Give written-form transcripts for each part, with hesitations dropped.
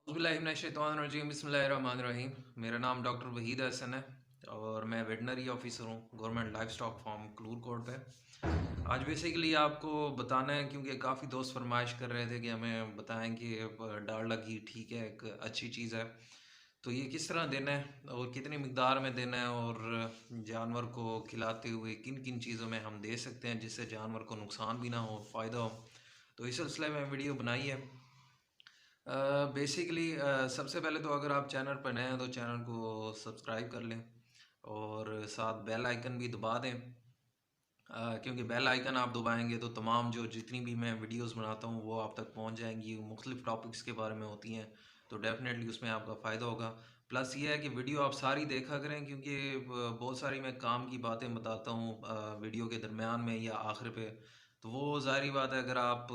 बिस्मिल्लाहिर्रहमानिर्रहीम। मेरा नाम डॉक्टर वहीद हसन है और मैं वेटनरी ऑफिसर हूँ government life stock farm Kalur Kot पे। आज बेसिकली आपको बताना है क्योंकि काफ़ी दोस्त फरमाइश कर रहे थे कि हमें बताएं कि डालडा घी ठीक है, एक अच्छी चीज़ है, तो ये किस तरह देना है और कितनी मिकदार में देना है और जानवर को खिलाते हुए किन किन चीज़ों में हम दे सकते हैं जिससे जानवर को नुकसान भी ना हो, फ़ायदा हो। तो इस सिलसिले में वीडियो बनाई है। बेसिकली सबसे पहले तो अगर आप चैनल पर नए हैं तो चैनल को सब्सक्राइब कर लें और साथ बेल आइकन भी दबा दें। क्योंकि बेल आइकन आप दबाएंगे तो तमाम जो जितनी भी मैं वीडियोस बनाता हूँ वो आप तक पहुँच जाएंगी, मुख्तलिफ टॉपिक्स के बारे में होती हैं, तो डेफिनेटली उसमें आपका फ़ायदा होगा। प्लस ये है कि वीडियो आप सारी देखा करें क्योंकि बहुत सारी मैं काम की बातें बताता हूँ वीडियो के दरमियान में या आखिर पे, तो वो ज़ाहिर बात है अगर आप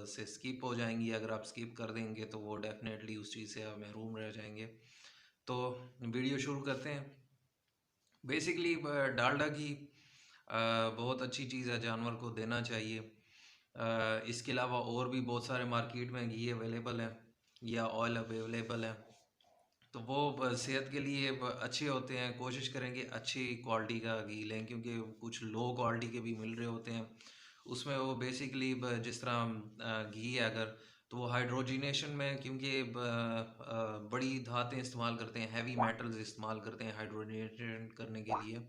से स्किप हो जाएंगी, अगर आप स्किप कर देंगे तो वो डेफिनेटली उस चीज़ से आप महरूम रह जाएंगे। तो वीडियो शुरू करते हैं। बेसिकली डालडा घी बहुत अच्छी चीज़ है, जानवर को देना चाहिए। इसके अलावा और भी बहुत सारे मार्केट में घी अवेलेबल हैं या ऑयल अवेलेबल है, तो वो सेहत के लिए अच्छे होते हैं। कोशिश करें कि अच्छी क्वालिटी का घी लें क्योंकि कुछ लो क्वालिटी के भी मिल रहे होते हैं। उसमें वो बेसिकली जिस तरह घी है अगर, तो वो हाइड्रोजिनेशन में क्योंकि बड़ी धातें इस्तेमाल करते हैं, हैवी मेटल्स इस्तेमाल करते हैं हाइड्रोजिनेशन करने के लिए,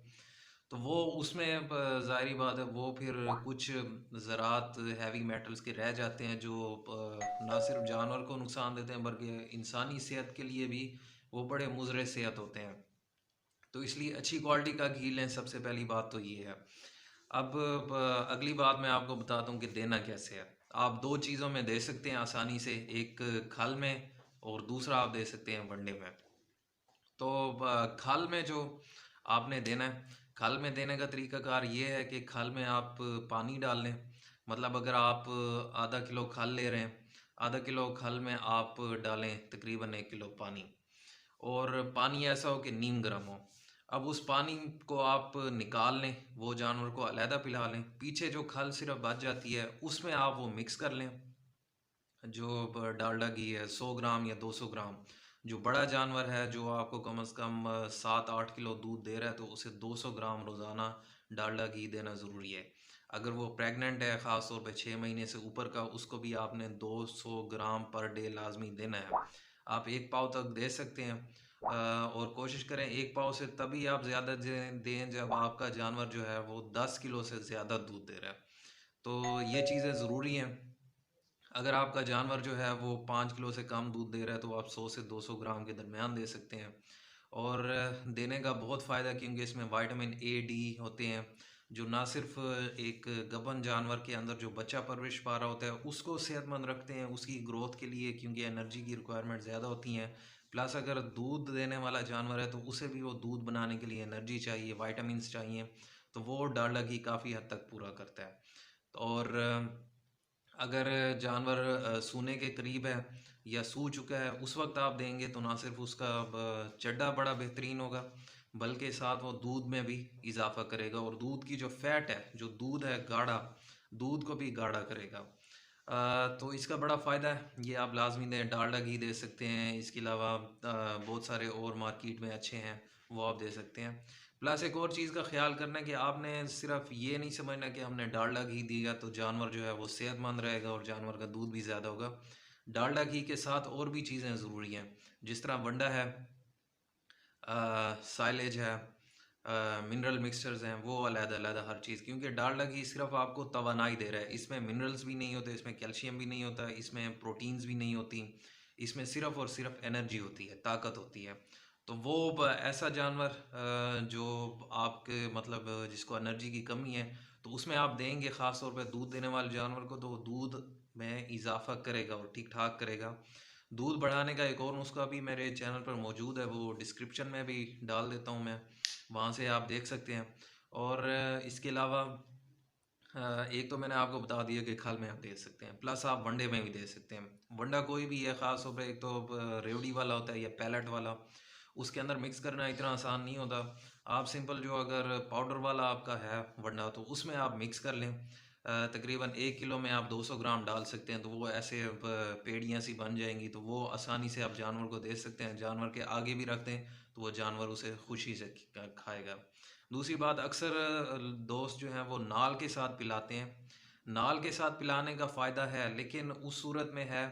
तो वो उसमें ज़ाहिर बात है वो फिर कुछ ज़रात हैवी मेटल्स के रह जाते हैं जो ना सिर्फ जानवर को नुकसान देते हैं बल्कि इंसानी सेहत के लिए भी वो बड़े मुज़र सेहत होते हैं। तो इसलिए अच्छी क्वालिटी का घी लें, सबसे पहली बात तो ये है। अब अगली बात मैं आपको बताता हूँ कि देना कैसे है। आप दो चीज़ों में दे सकते हैं आसानी से, एक खल में और दूसरा आप दे सकते हैं वनडे में। तो खल में जो आपने देना है, खल में देने का तरीकाकार ये है कि खल में आप पानी डाल लें। मतलब अगर आप आधा किलो खल ले रहे हैं, आधा किलो खल में आप डालें तकरीबन 1 किलो पानी, और पानी ऐसा हो कि नीम गर्म हो। अब उस पानी को आप निकाल लें, वो जानवर को अलहदा पिला लें। पीछे जो खल सिर्फ बच जाती है उसमें आप वो मिक्स कर लें। जो डालडा घी है 100 ग्राम या 200 ग्राम, जो बड़ा जानवर है जो आपको कम से कम 7-8 किलो दूध दे रहा है तो उसे 200 ग्राम रोज़ाना डालडा घी देना ज़रूरी है। अगर वो प्रेग्नेंट है, ख़ास तौर पे 6 महीने से ऊपर का, उसको भी आपने 200 ग्राम पर डे लाजमी देना है। आप 1 पाव तक दे सकते हैं। और कोशिश करें 1 पाव से तभी आप ज़्यादा दें जब आपका जानवर जो है वो 10 किलो से ज़्यादा दूध दे रहा है। तो ये चीज़ें ज़रूरी हैं। अगर आपका जानवर जो है वो 5 किलो से कम दूध दे रहा है तो आप 100 से 200 ग्राम के दरमियान दे सकते हैं। और देने का बहुत फ़ायदा क्योंकि इसमें विटामिन ए डी होते हैं, जो ना सिर्फ एक गबन जानवर के अंदर जो बच्चा परवरिश पा रहा होता है उसको सेहतमंद रखते हैं, उसकी ग्रोथ के लिए, क्योंकि एनर्जी की रिक्वायरमेंट ज़्यादा होती हैं। प्लस अगर दूध देने वाला जानवर है तो उसे भी वो दूध बनाने के लिए एनर्जी चाहिए, वाइटामस चाहिए, तो वो डालडा घी काफ़ी हद तक पूरा करता है। और अगर जानवर सूने के करीब है या सू चुका है उस वक्त आप देंगे तो ना सिर्फ उसका चड्डा बड़ा बेहतरीन होगा बल्कि साथ वो दूध में भी इजाफा करेगा, और दूध की जो फैट है, जो दूध है गाढ़ा, दूध को भी गाढ़ा करेगा। तो इसका बड़ा फ़ायदा है, ये आप लाजमी दें। डालडा घी दे सकते हैं, इसके अलावा बहुत सारे और मार्केट में अच्छे हैं वो आप दे सकते हैं। प्लस एक और चीज़ का ख्याल करना है कि आपने सिर्फ ये नहीं समझना कि हमने डालडा घी दिया तो जानवर जो है वो सेहतमंद रहेगा और जानवर का दूध भी ज़्यादा होगा। डालडा घी के साथ और भी चीज़ें ज़रूरी हैं, जिस तरह वंडा है, साइलेज है, मिनरल मिक्सचर्स हैं, वो अलग-अलग हर चीज़, क्योंकि डालडा घी सिर्फ आपको तवानाई दे रहा है, इसमें मिनरल्स भी नहीं होते, इसमें कैल्शियम भी नहीं होता, इसमें प्रोटीन्स भी नहीं होती, इसमें सिर्फ और सिर्फ एनर्जी होती है, ताकत होती है। तो वो ऐसा जानवर जो आपके मतलब जिसको एनर्जी की कमी है, तो उसमें आप देंगे, ख़ास तौर पे दूध देने वाले जानवर को, तो वो दूध में इजाफा करेगा और ठीक ठाक करेगा। दूध बढ़ाने का एक और नुस्खा भी मेरे चैनल पर मौजूद है, वो डिस्क्रिप्शन में भी डाल देता हूँ मैं, वहाँ से आप देख सकते हैं। और इसके अलावा एक तो मैंने आपको बता दिया कि खल में आप दे सकते हैं, प्लस आप वनडे में भी दे सकते हैं। वंडा कोई भी है, ख़ास तौर पे एक तो रेवड़ी वाला होता है या पैलेट वाला, उसके अंदर मिक्स करना इतना आसान नहीं होता। आप सिंपल जो अगर पाउडर वाला आपका है वंडा तो उसमें आप मिक्स कर लें। तकरीबन 1 किलो में आप 200 ग्राम डाल सकते हैं, तो वो ऐसे पेड़ियाँ सी बन जाएंगी, तो वो आसानी से आप जानवर को दे सकते हैं। जानवर के आगे भी रख दें तो वो जानवर उसे खुशी से खाएगा। दूसरी बात, अक्सर दोस्त जो हैं वो नाल के साथ पिलाते हैं। नाल के साथ पिलाने का फ़ायदा है, लेकिन उस सूरत में है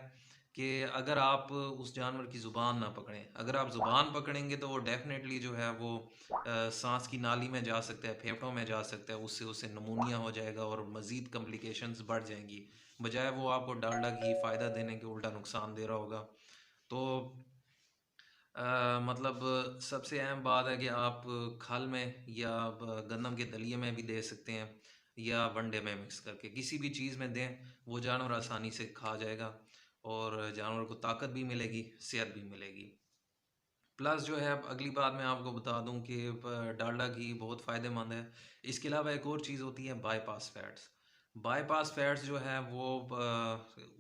कि अगर आप उस जानवर की ज़ुबान ना पकड़ें। अगर आप ज़ुबान पकड़ेंगे तो वो डेफ़िनेटली जो है वो सांस की नाली में जा सकता है, फेफड़ों में जा सकता है, उससे उससे नमूनिया हो जाएगा और मज़ीद कॉम्प्लिकेशंस बढ़ जाएंगी, बजाय वो आपको डालडा घी फ़ायदा देने के उल्टा नुकसान दे रहा होगा। तो मतलब सबसे अहम बात है कि आप खल में या गंदम के दलिए में भी दे सकते हैं, या वनडे में मिक्स करके किसी भी चीज़ में दें, वो जानवर आसानी से खा जाएगा और जानवर को ताकत भी मिलेगी, सेहत भी मिलेगी। प्लस जो है, अब अगली बात मैं आपको बता दूं कि डालडा घी बहुत फ़ायदेमंद है। इसके अलावा एक और चीज़ होती है बाईपास फैट्स। बाईपास फैट्स जो है वो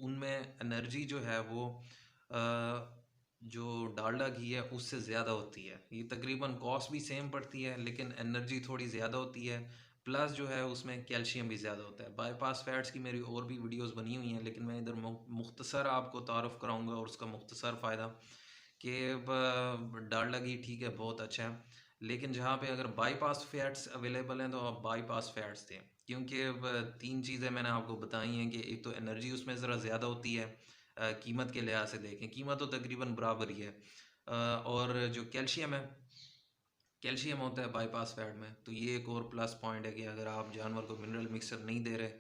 उनमें एनर्जी जो है वो जो डालडा घी है उससे ज़्यादा होती है। ये तकरीबन कॉस्ट भी सेम पड़ती है, लेकिन एनर्जी थोड़ी ज़्यादा होती है। प्लस जो है उसमें कैल्शियम भी ज़्यादा होता है। बाईपास फैट्स की मेरी और भी वीडियोस बनी हुई हैं, लेकिन मैं इधर मुख्तसर आपको तारुफ़ कराऊंगा और उसका मुख्तसर फ़ायदा कि डालडा घी ठीक है, बहुत अच्छा है, लेकिन जहाँ पे अगर बाईपास फैट्स अवेलेबल हैं तो आप बाईपास फैट्स दें, क्योंकि अब तीन चीज़ें मैंने आपको बताई हैं कि एक तो एनर्जी उसमें ज़रा ज़्यादा होती है, कीमत के लिहाज से देखें कीमत तो तकरीबन बराबर ही है, और जो कैल्शियम है, कैल्शियम होता है बाईपास फैट में, तो ये एक और प्लस पॉइंट है कि अगर आप जानवर को मिनरल मिक्सर नहीं दे रहे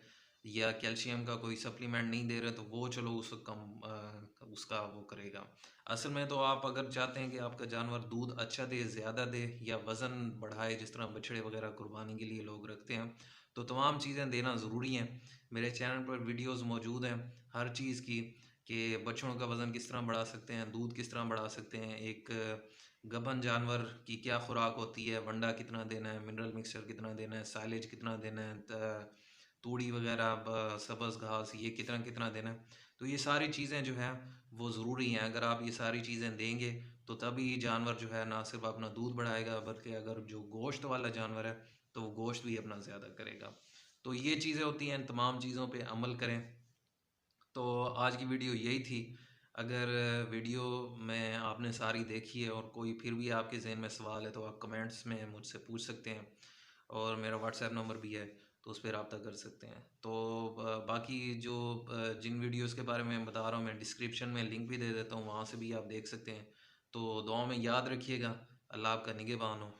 या कैल्शियम का कोई सप्लीमेंट नहीं दे रहे, तो वो चलो उस कम उसका वो करेगा। असल में तो आप अगर चाहते हैं कि आपका जानवर दूध अच्छा दे, ज़्यादा दे या वज़न बढ़ाए, जिस तरह बछड़े वगैरह कुर्बानी के लिए लोग रखते हैं, तो तमाम चीज़ें देना ज़रूरी हैं। मेरे चैनल पर वीडियोज़ मौजूद हैं हर चीज़ की, कि बछड़ों का वज़न किस तरह बढ़ा सकते हैं, दूध किस तरह बढ़ा सकते हैं, एक गबन जानवर की क्या खुराक होती है, वंडा कितना देना है, मिनरल मिक्सचर कितना देना है, साइलेज कितना देना है, तूड़ी वगैरह, सब्ज़ घास, ये कितना कितना देना है। तो ये सारी चीज़ें जो हैं वो ज़रूरी हैं। अगर आप ये सारी चीज़ें देंगे तो तभी जानवर जो है ना सिर्फ अपना दूध बढ़ाएगा, बल्कि अगर जो गोश्त वाला जानवर है तो वो गोश्त भी अपना ज़्यादा करेगा। तो ये चीज़ें होती हैं, इन तमाम चीज़ों पे अमल करें। तो आज की वीडियो यही थी। अगर वीडियो में आपने सारी देखी है और कोई फिर भी आपके ज़हन में सवाल है तो आप कमेंट्स में मुझसे पूछ सकते हैं, और मेरा व्हाट्सएप नंबर भी है, तो उस पर रब्ता कर सकते हैं। तो बाकी जो जिन वीडियोस के बारे में मैं बता रहा हूँ, मैं डिस्क्रिप्शन में लिंक भी दे देता हूँ, वहाँ से भी आप देख सकते हैं। तो दुआ में याद रखिएगा। अल्लाह आपका निगहबान हो।